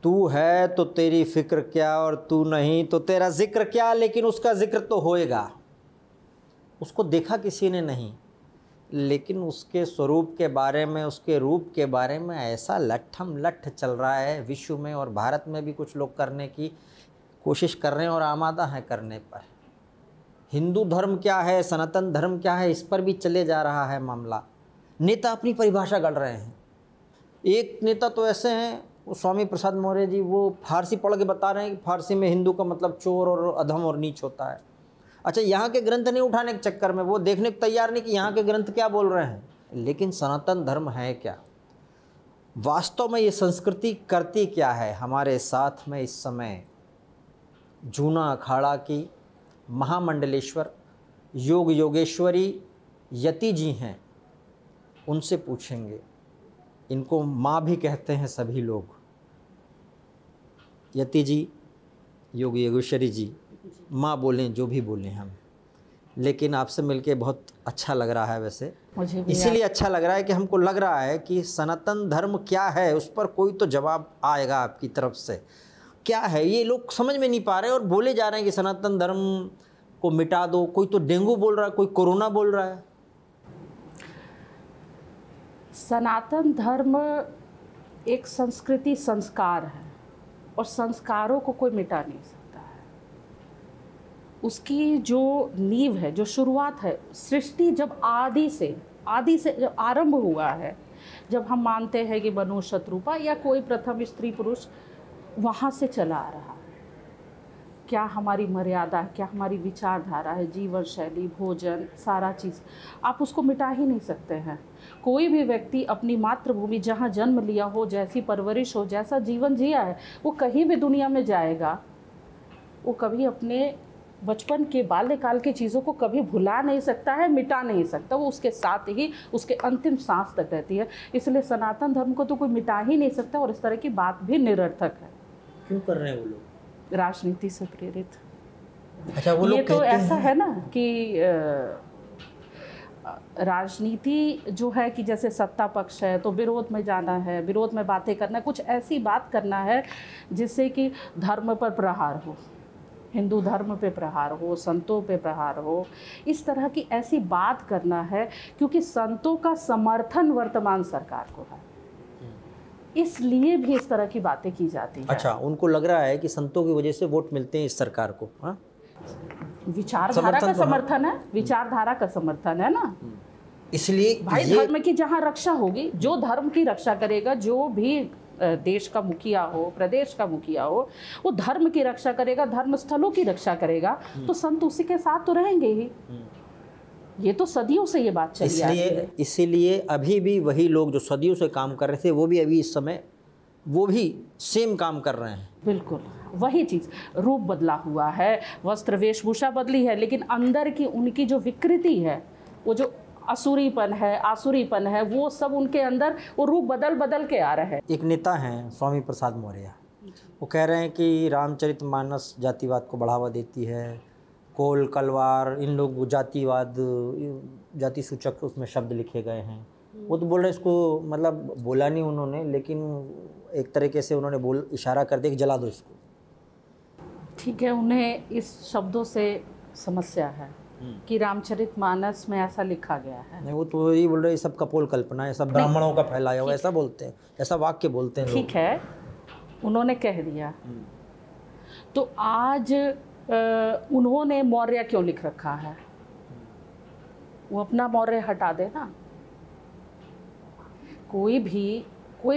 तू है तो तेरी फिक्र क्या और तू नहीं तो तेरा जिक्र क्या, लेकिन उसका जिक्र तो होएगा। उसको देखा किसी ने नहीं, लेकिन उसके स्वरूप के बारे में, उसके रूप के बारे में ऐसा लट्ठम लट्ठ चल रहा है विश्व में, और भारत में भी कुछ लोग करने की कोशिश कर रहे हैं और आमादा हैं करने पर। हिंदू धर्म क्या है, सनातन धर्म क्या है, इस पर भी चले जा रहा है मामला। नेता अपनी परिभाषा गढ़ रहे हैं। एक नेता तो ऐसे हैं, वो स्वामी प्रसाद मौर्य जी, वो फारसी पढ़ के बता रहे हैं कि फारसी में हिंदू का मतलब चोर और अधम और नीच होता है। अच्छा, यहाँ के ग्रंथ नहीं उठाने के चक्कर में वो देखने को तैयार नहीं कि यहाँ के ग्रंथ क्या बोल रहे हैं। लेकिन सनातन धर्म है क्या, वास्तव में ये संस्कृति करती क्या है हमारे साथ में इस समय। जूना अखाड़ा की महामंडलेश्वर योग योगेश्वरी यति जी हैं, उनसे पूछेंगे। इनको माँ भी कहते हैं सभी लोग। यति जी, योग योगेश्वरी जी, माँ बोलें जो भी बोलें हम, लेकिन आपसे मिलके बहुत अच्छा लग रहा है। वैसे मुझे इसीलिए अच्छा लग रहा है कि हमको लग रहा है कि सनातन धर्म क्या है, उस पर कोई तो जवाब आएगा आपकी तरफ से। क्या है ये, लोग समझ में नहीं पा रहे और बोले जा रहे हैं कि सनातन धर्म को मिटा दो। कोई तो डेंगू बोल रहा है, कोई कोरोना बोल रहा है। सनातन धर्म एक संस्कृति संस्कार है, और संस्कारों को कोई मिटा नहीं सकता है। उसकी जो नींव है, जो शुरुआत है, सृष्टि जब आदि से जब आरंभ हुआ है, जब हम मानते हैं कि मनु शत्रुपा या कोई प्रथम स्त्री पुरुष, वहाँ से चला आ रहा है। क्या हमारी मर्यादा, क्या हमारी विचारधारा है, जीवन शैली, भोजन, सारा चीज़ आप उसको मिटा ही नहीं सकते हैं। कोई भी व्यक्ति अपनी मातृभूमि, जहाँ जन्म लिया हो, जैसी परवरिश हो, जैसा जीवन जिया है, वो कहीं भी दुनिया में जाएगा, वो कभी अपने बचपन के बाल्यकाल की चीज़ों को कभी भुला नहीं सकता है, मिटा नहीं सकता। वो उसके साथ ही उसके अंतिम सांस तक रहती है। इसलिए सनातन धर्म को तो कोई मिटा ही नहीं सकता, और इस तरह की बात भी निरर्थक है। क्यों कर रहे हैं वो लोग? राजनीति से प्रेरित। अच्छा, वो लोग ये तो ऐसा है ना कि राजनीति जो है कि जैसे सत्ता पक्ष है तो विरोध में जाना है, विरोध में बातें करना है, कुछ ऐसी बात करना है जिससे कि धर्म पर प्रहार हो, हिंदू धर्म पे प्रहार हो, संतों पे प्रहार हो। इस तरह की ऐसी बात करना है, क्योंकि संतों का समर्थन वर्तमान सरकार को है, इसलिए भी इस तरह की बातें की जाती है। अच्छा, उनको लग रहा है कि संतों की वजह से वोट मिलते हैं इस सरकार को। हाँ, विचारधारा का समर्थन है, विचारधारा का समर्थन है ना। इसलिए भाई धर्म की जहाँ रक्षा होगी, जो धर्म की रक्षा करेगा, जो भी देश का मुखिया हो, प्रदेश का मुखिया हो, वो धर्म की रक्षा करेगा, धर्म स्थलों की रक्षा करेगा, तो संत उसी के साथ तो रहेंगे ही। ये तो सदियों से ये बात चली आ रही है। इसीलिए अभी भी वही लोग जो सदियों से काम कर रहे थे, वो भी अभी इस समय वो भी सेम काम कर रहे हैं। बिल्कुल वही चीज़, रूप बदला हुआ है, वस्त्र वेशभूषा बदली है, लेकिन अंदर की उनकी जो विकृति है, वो जो असुरीपन है, आसुरीपन है, वो सब उनके अंदर वो रूप बदल बदल के आ रहा है। एक नेता हैं स्वामी प्रसाद मौर्य, वो कह रहे हैं कि रामचरितमानस जातिवाद को बढ़ावा देती है। कोल कलवार, इन लोग जातिवाद, जाति सूचक उसमें शब्द लिखे गए हैं। वो तो बोल रहे इसको, मतलब बोला नहीं उन्होंने, लेकिन एक तरीके से उन्होंने इशारा कर दिया कि जला दो इसको। ठीक है, उन्हें इस शब्दों से समस्या है कि रामचरितमानस में ऐसा लिखा गया है। नहीं, वो तो यही बोल रहे सब कपोल कल्पना है, सब ब्राह्मणों का फैलाया हुआ, ऐसा बोलते हैं, ऐसा वाक्य बोलते हैं। ठीक है, उन्होंने कह दिया, तो आज उन्होंने मौर्य क्यों लिख रखा है? वो अपना मौर्य हटा दे ना। कोई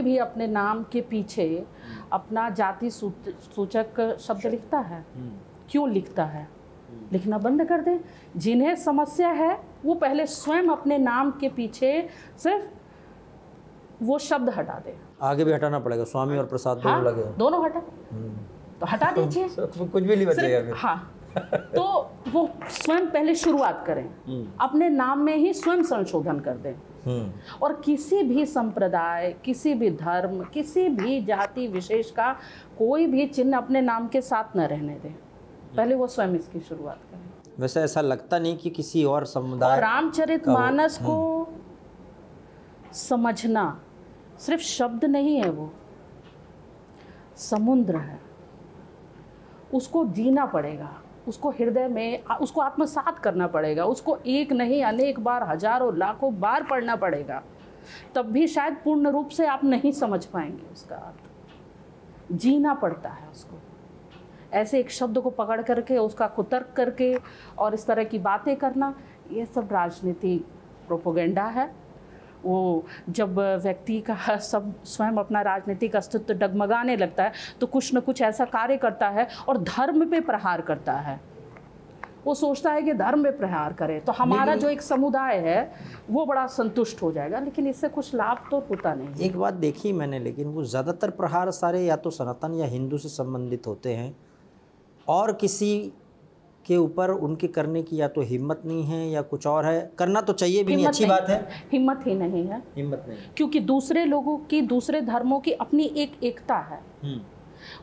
भी अपने नाम के पीछे अपना जाति सूचक शब्द लिखता है, क्यों लिखता है? लिखना बंद कर दे। जिन्हें समस्या है वो पहले स्वयं अपने नाम के पीछे सिर्फ वो शब्द हटा दे। आगे भी हटाना पड़ेगा, स्वामी और प्रसाद दोनों लगे, दोनों हटा, तो हटा दीजिए, कुछ भी नहीं बचेगा। हाँ, तो वो स्वयं पहले शुरुआत करें, अपने नाम में ही स्वयं संशोधन कर दें, और किसी भी संप्रदाय, किसी भी धर्म, किसी भी जाति विशेष का कोई भी चिन्ह अपने नाम के साथ न रहने दें। पहले वो स्वयं इसकी शुरुआत करें। वैसे ऐसा लगता नहीं कि किसी और समुदाय, रामचरितमानस को समझना सिर्फ शब्द नहीं है, वो समुद्र है, उसको जीना पड़ेगा, उसको हृदय में उसको आत्मसात करना पड़ेगा, उसको एक नहीं अनेक बार, हजारों लाखों बार पढ़ना पड़ेगा, तब भी शायद पूर्ण रूप से आप नहीं समझ पाएंगे उसका अर्थ। जीना पड़ता है उसको। ऐसे एक शब्द को पकड़ करके उसका कुतर्क करके और इस तरह की बातें करना, ये सब राजनीतिक प्रोपोगेंडा है। वो जब व्यक्ति का सब स्वयं अपना राजनीतिक अस्तित्व डगमगाने लगता है तो कुछ न कुछ ऐसा कार्य करता है और धर्म पे प्रहार करता है। वो सोचता है कि धर्म में प्रहार करे तो हमारा जो एक समुदाय है वो बड़ा संतुष्ट हो जाएगा, लेकिन इससे कुछ लाभ तो होता नहीं। एक बात देखी मैंने, लेकिन वो ज़्यादातर प्रहार सारे या तो सनातन या हिंदू से संबंधित होते हैं, और किसी के ऊपर उनके करने की या तो हिम्मत नहीं है या कुछ और है। करना तो चाहिए भी नहीं, अच्छी बात है, हिम्मत ही नहीं है, हिम्मत नहीं, क्योंकि दूसरे लोगों की, दूसरे धर्मों की अपनी एक एकता है।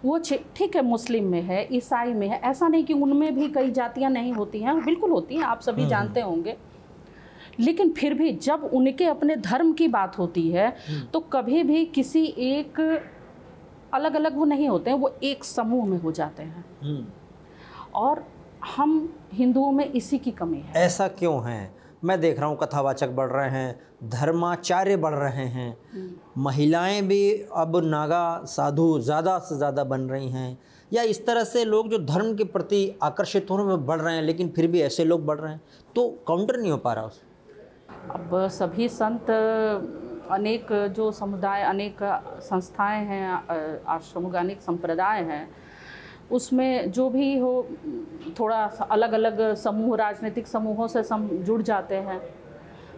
वो ठीक है, मुस्लिम में है, ईसाई में है, ऐसा नहीं कि उनमें भी कई जातियां नहीं होती हैं, बिल्कुल होती हैं, आप सभी जानते होंगे। लेकिन फिर भी जब उनके अपने धर्म की बात होती है तो कभी भी किसी एक अलग अलग वो नहीं होते हैं, वो एक समूह में हो जाते हैं। और हम हिंदुओं में इसी की कमी है। ऐसा क्यों है? मैं देख रहा हूँ कथावाचक बढ़ रहे हैं, धर्माचार्य बढ़ रहे हैं, महिलाएं भी अब नागा साधु ज़्यादा से ज़्यादा बन रही हैं, या इस तरह से लोग जो धर्म के प्रति आकर्षित होने में बढ़ रहे हैं, लेकिन फिर भी ऐसे लोग बढ़ रहे हैं, तो काउंटर नहीं हो पा रहा उसे। अब सभी संत, अनेक जो समुदाय, अनेक संस्थाएं हैं, आश्रमों, अनेक संप्रदाय हैं, उसमें जो भी हो थोड़ा अलग अलग समूह, राजनीतिक समूहों से जुड़ जाते हैं,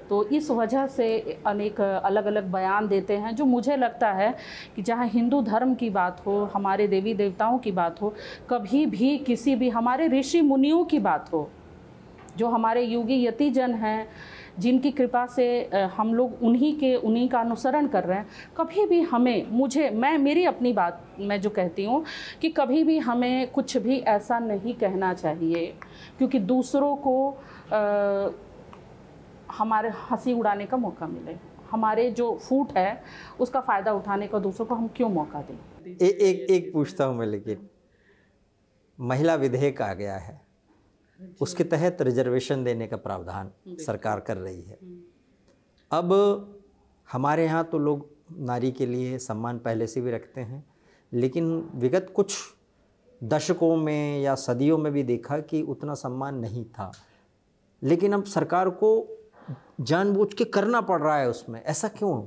तो इस वजह से अनेक अलग अलग बयान देते हैं। जो मुझे लगता है कि जहाँ हिंदू धर्म की बात हो, हमारे देवी देवताओं की बात हो, कभी भी किसी भी हमारे ऋषि मुनियों की बात हो, जो हमारे योगी यतिजन हैं, जिनकी कृपा से हम लोग उन्हीं का अनुसरण कर रहे हैं, कभी भी हमें, मेरी अपनी बात मैं जो कहती हूँ कि कभी भी हमें कुछ भी ऐसा नहीं कहना चाहिए, क्योंकि दूसरों को हमारे हंसी उड़ाने का मौका मिले, हमारे जो फूट है उसका फ़ायदा उठाने का दूसरों को हम क्यों मौका दें। एक पूछता हूँ मैं, लेकिन महिला विधेयक आ गया है, उसके तहत रिजर्वेशन देने का प्रावधान सरकार कर रही है। अब हमारे यहाँ तो लोग नारी के लिए सम्मान पहले से भी रखते हैं, लेकिन विगत कुछ दशकों में या सदियों में भी देखा कि उतना सम्मान नहीं था, लेकिन अब सरकार को जानबूझ के करना पड़ रहा है उसमें, ऐसा क्यों?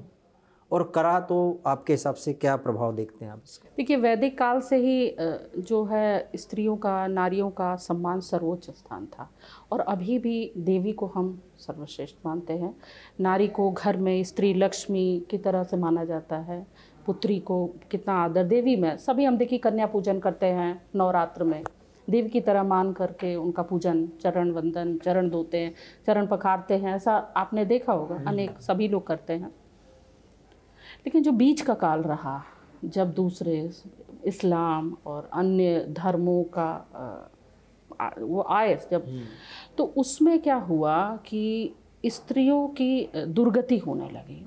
और करा तो आपके हिसाब से क्या प्रभाव देखते हैं आप इसके? देखिए, वैदिक काल से ही जो है स्त्रियों का, नारियों का सम्मान सर्वोच्च स्थान था, और अभी भी देवी को हम सर्वश्रेष्ठ मानते हैं। नारी को घर में स्त्री लक्ष्मी की तरह से माना जाता है, पुत्री को कितना आदर, देवी में सभी हम देखिए कन्या पूजन करते हैं नवरात्र में, देवी की तरह मान करके उनका पूजन, चरण वंदन, चरण धोते हैं, चरण पखारते हैं, ऐसा आपने देखा होगा, अनेक सभी लोग करते हैं। लेकिन जो बीच का काल रहा, जब दूसरे इस्लाम और अन्य धर्मों का वो आए जब, तो उसमें क्या हुआ कि स्त्रियों की दुर्गति होने लगी,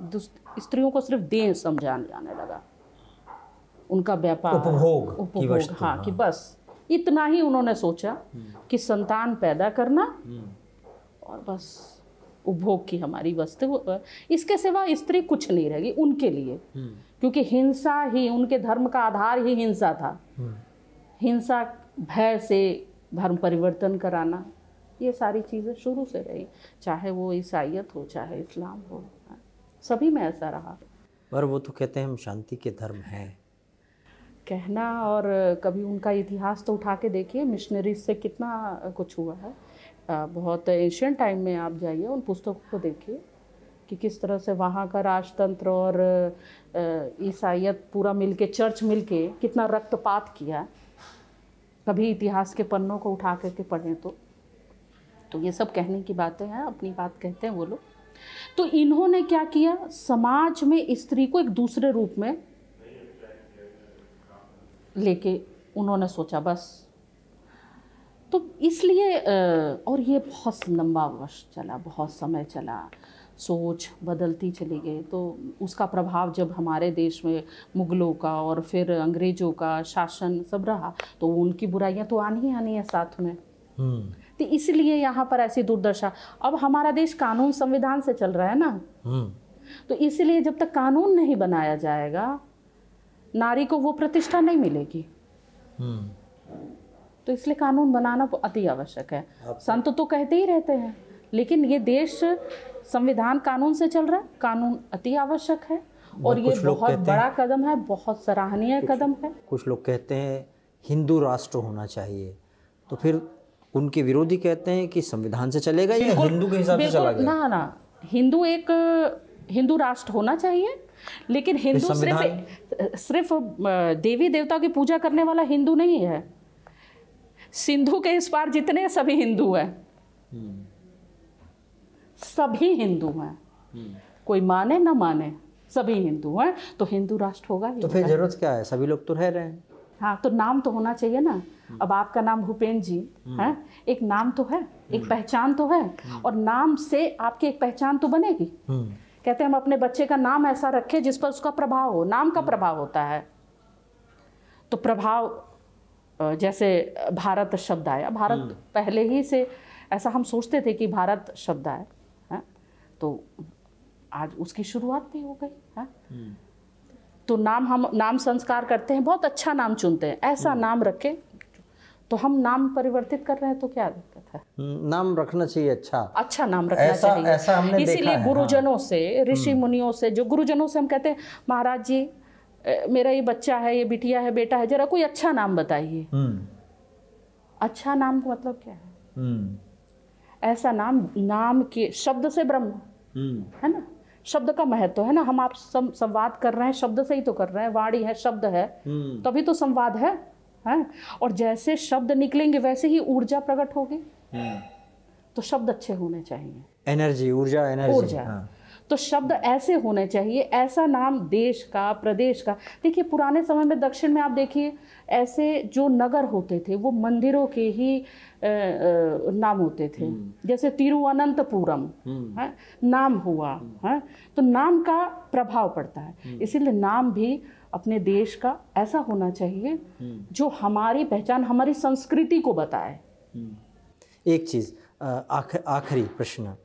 स्त्रियों को सिर्फ देह समझा जाने लगा, उनका व्यापार, उपभोग, हाँ, कि बस इतना ही उन्होंने सोचा कि संतान पैदा करना और बस उपभोग की हमारी वस्तु, इसके सिवा स्त्री कुछ नहीं रहेगी उनके लिए, क्योंकि हिंसा ही, उनके धर्म का आधार ही हिंसा था। हिंसा, भय से धर्म परिवर्तन कराना, ये सारी चीज़ें शुरू से रही, चाहे वो ईसाईयत हो चाहे इस्लाम हो, सभी में ऐसा रहा। पर वो तो कहते हैं हम शांति के धर्म हैं, कहना, और कभी उनका इतिहास तो उठा के देखिए, मिशनरीज से कितना कुछ हुआ है। बहुत एशियन टाइम में आप जाइए, उन पुस्तकों को देखिए कि किस तरह से वहाँ का राजतंत्र और ईसाईयत पूरा मिलके, चर्च मिलके कितना रक्तपात किया। कभी इतिहास के पन्नों को उठा करके पढ़ें तो ये सब कहने की बातें हैं, अपनी बात कहते हैं वो लोग। तो इन्होंने क्या किया, समाज में स्त्री को एक दूसरे रूप में लेके उन्होंने सोचा बस, तो इसलिए, और ये बहुत लंबा वर्ष चला, बहुत समय चला, सोच बदलती चली गई। तो उसका प्रभाव जब हमारे देश में मुग़लों का और फिर अंग्रेज़ों का शासन सब रहा, तो उनकी बुराइयां तो आनी ही आनी है साथ में। तो इसलिए यहाँ पर ऐसी दुर्दशा। अब हमारा देश कानून संविधान से चल रहा है ना, तो इसलिए जब तक कानून नहीं बनाया जाएगा नारी को वो प्रतिष्ठा नहीं मिलेगी। तो इसलिए कानून बनाना अति आवश्यक है। संत तो कहते ही रहते हैं, लेकिन ये देश संविधान कानून से चल रहा है, कानून अति आवश्यक है और ये बहुत बड़ा कदम है, बहुत सराहनीय कदम है। कुछ लोग कहते हैं हिंदू राष्ट्र होना चाहिए, तो फिर उनके विरोधी कहते हैं कि संविधान से चलेगा या हिंदू के हिसाब से चला गया? ना, हिंदू राष्ट्र होना चाहिए, लेकिन हिंदू सिर्फ देवी देवता की पूजा करने वाला हिंदू नहीं है। सिंधु के इस पार जितने सभी हिंदू हैं, सभी हिंदू हैं, कोई माने ना माने सभी हिंदू हैं, तो हिंदू राष्ट्र होगा। तो फिर जरूरत क्या है, सभी लोग तो रह रहे हैं। हाँ, तो नाम तो होना चाहिए ना। अब आपका नाम भूपेंद्र जी है, एक नाम तो है, एक पहचान तो है, और नाम से आपकी एक पहचान तो बनेगी। कहते हैं हम अपने बच्चे का नाम ऐसा रखें जिस पर उसका प्रभाव हो, नाम का प्रभाव होता है। तो प्रभाव, जैसे भारत शब्द आया, भारत पहले ही से ऐसा हम सोचते थे कि भारत शब्द आया है, तो आज उसकी शुरुआत भी हो गई है। तो हम नाम संस्कार करते हैं, बहुत अच्छा नाम चुनते हैं, ऐसा नाम रखें। तो हम नाम परिवर्तित कर रहे हैं, तो क्या दिक्कत है? नाम रखना चाहिए, अच्छा नाम रखना चाहिए। ऐसा हमने इसीलिए गुरुजनों से, ऋषि मुनियों से, जो गुरुजनों से हम कहते हैं महाराज जी मेरा ये बच्चा है, ये बिटिया है, बेटा है, जरा कोई अच्छा नाम बताइए। अच्छा नाम का मतलब क्या है? ऐसा नाम के शब्द से ब्रह्म है ना, शब्द का महत्व है ना। हम आप संवाद कर रहे हैं, शब्द से ही तो कर रहे हैं, वाणी है, शब्द है, तभी तो संवाद है। और जैसे शब्द निकलेंगे वैसे ही ऊर्जा प्रकट होगी। तो शब्द अच्छे होने चाहिए, एनर्जी, ऊर्जा। तो शब्द ऐसे होने चाहिए, ऐसा नाम देश का, प्रदेश का। देखिए पुराने समय में दक्षिण में आप देखिए, ऐसे जो नगर होते थे वो मंदिरों के ही नाम होते थे। जैसे तिरुवनंतपुरम है, नाम हुआ है, तो नाम का प्रभाव पड़ता है। इसीलिए नाम भी अपने देश का ऐसा होना चाहिए जो हमारी पहचान, हमारी संस्कृति को बताए। एक चीज़, आखिरी प्रश्न,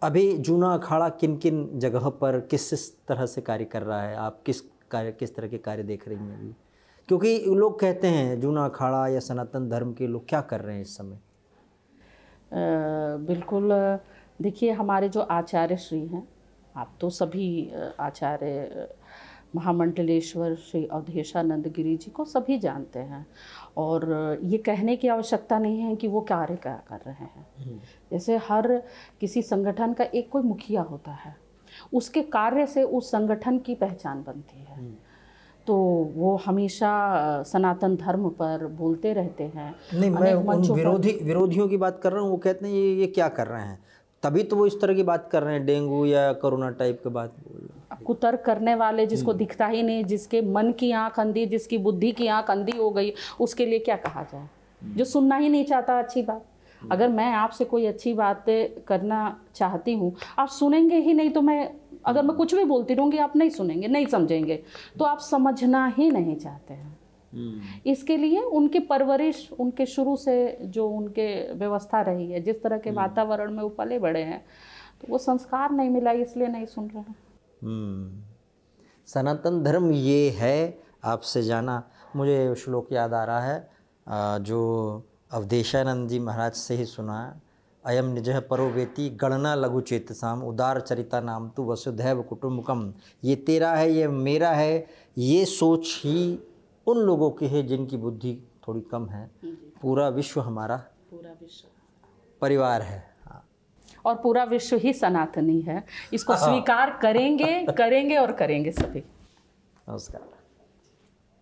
अभी जूना अखाड़ा किन किन जगह पर किस तरह से कार्य कर रहा है? आप किस तरह के कार्य देख रही हैं अभी? क्योंकि लोग कहते हैं जूना अखाड़ा या सनातन धर्म के लोग क्या कर रहे हैं इस समय? बिल्कुल, देखिए हमारे जो आचार्य श्री हैं, आप तो सभी आचार्य महामंडलेश्वर श्री अवधेशानंद गिरी जी को सभी जानते हैं, और ये कहने की आवश्यकता नहीं है कि वो कार्य क्या कर रहे हैं। जैसे हर किसी संगठन का एक कोई मुखिया होता है, उसके कार्य से उस संगठन की पहचान बनती है। तो वो हमेशा सनातन धर्म पर बोलते रहते हैं। नहीं, मैं उन विरोधियों की बात कर रहा हूँ। वो कहते हैं ये क्या कर रहे हैं, तभी तो वो इस तरह की बात कर रहे हैं, डेंगू या कोरोना टाइप की बात। कुतर्क करने वाले, जिसको दिखता ही नहीं, जिसके मन की आंख अंधी, जिसकी बुद्धि की आंख अंधी हो गई, उसके लिए क्या कहा जाए? जो सुनना ही नहीं चाहता अच्छी बात। अगर मैं आपसे कोई अच्छी बातें करना चाहती हूँ, आप सुनेंगे ही नहीं, तो अगर मैं कुछ भी बोलती रहूँगी, आप नहीं सुनेंगे, नहीं समझेंगे, तो आप समझना ही नहीं चाहते हैं। इसके लिए उनकी परवरिश, उनके शुरू से जो उनके व्यवस्था रही है, जिस तरह के वातावरण में वो पले बड़े हैं, तो वो संस्कार नहीं मिला, इसलिए नहीं सुन रहे हैं। सनातन धर्म ये है, आपसे जाना। मुझे श्लोक याद आ रहा है जो अवधेशानंद जी महाराज से ही सुना, अयम निजः परो वेति गणना लघु चेतसाम उदार चरिता नाम तु वसुधैव कुटुम्बकम। ये तेरा है, ये मेरा है, ये सोच ही उन लोगों की है जिनकी बुद्धि थोड़ी कम है। पूरा विश्व हमारा परिवार है, और पूरा विश्व ही सनातनी है। इसको स्वीकार करेंगे और करेंगे सभी। नमस्कार।